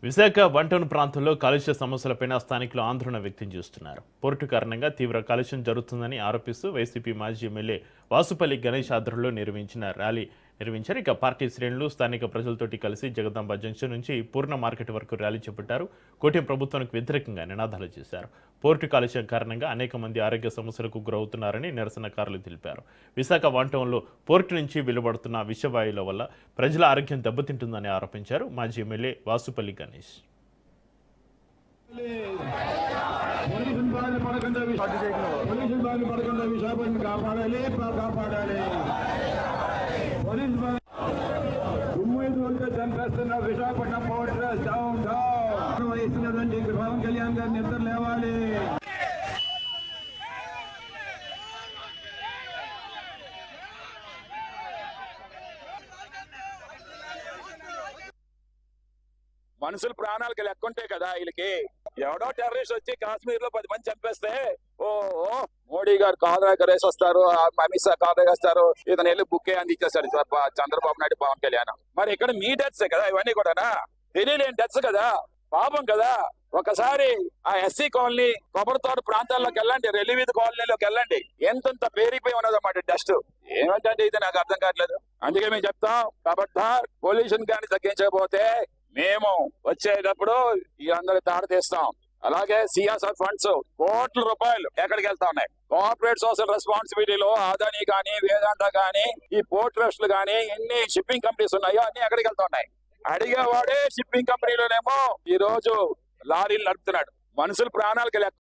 విశాఖ వంటౌన్ ప్రాంతంలో కాలుష్య సమస్యలపైన స్థానికులు ఆందోళన వ్యక్తం చేస్తున్నారు. పోర్టు కారణంగా తీవ్ర కాలుష్యం జరుగుతుందని ఆరోపిస్తూ వైసీపీ మాజీ ఎమ్మెల్యే వాసుపల్లి గణేష్ ఆధ్వర్యంలో నిర్వహించారు. ఇక పార్టీ శ్రేణులు స్థానిక ప్రజలతోటి కలిసి జగదాంబ జంక్షన్ నుంచి పూర్ణ మార్కెట్ వరకు ర్యాలీ చేపట్టారు. కూటమి ప్రభుత్వానికి వ్యతిరేకంగా నినాదాలు చేశారు. పోర్టు కాలుష్యం కారణంగా అనేక మంది ఆరోగ్య సమస్యలకు గురవుతున్నారని నిరసనకారులు తెలిపారు. విశాఖ వంటౌన్లో పోర్టు నుంచి వెలువడుతున్న విషవాయువుల వల్ల ప్రజల ఆరోగ్యం దెబ్బతింటుందని ఆరోపించారు మాజీ ఎమ్మెల్యే వాసుపల్లి గణేష్. చంపేస్తున్న Visakhapatnam port trust down down వహిస్తున్నటువంటి పవన్ కళ్యాణ్ గారి నిద్ర లేవాలి. మనుషుల ప్రాణాలకి లెక్క ఉంటాయి కదా. వీళ్ళకి ఎవడో టెర్రరిస్ట్ వచ్చి కాశ్మీర్ లో 10 మంది చంపేస్తే ఓ మోడీ గారు కారు ఎగరేసి వస్తారు, అమిత్ షా కారు ఎగేస్తారు, ఇతను వెళ్ళి బుక్ అని ఇచ్చేస్తారు చంద్రబాబు నాయుడు పవన్ కళ్యాణ్. మరి ఇక్కడ మీ డెత్స్ కదా ఇవన్నీ కూడానా? తెలియలేని డెత్స్ కదా, పాపం కదా. ఒకసారి ఆ ఎస్సీ కాలనీ కొబ్బరితోట ప్రాంతాల్లోకి వెళ్ళండి, రెల్లివీధి కాలనీలోకి వెళ్ళండి, ఎంతంత పేరిపోయి ఉన్నదన్నమాట డస్ట్. ఏమంటే ఇది నాకు అర్థం కావట్లేదు. అందుకే మేము చెప్తాం, ఖబర్దార్ పొల్యూషన్ కానీ తగ్గించకపోతే మేము వచ్చేటప్పుడు ఈ అందరి తాడు తీస్తాం. అలాగే సిఎస్ఆర్ ఫండ్స్ కోట్ల రూపాయలు ఎక్కడికి వెళ్తా ఉన్నాయి. కార్పొరేట్ సోషల్ రెస్పాన్సిబిలిటీలో అదానీ కానీ, వేదాంత కానీ, ఈ పోర్ట్ ట్రస్ట్లు కానీ, ఎన్ని షిప్పింగ్ కంపెనీస్ ఉన్నాయో అన్ని ఎక్కడికి వెళ్తా ఉన్నాయి. అడిగేవాడే షిప్పింగ్ కంపెనీలోనేమో ఈ రోజు లారీలు నడుపుతున్నాడు. మనుషుల ప్రాణాలకి లెక్క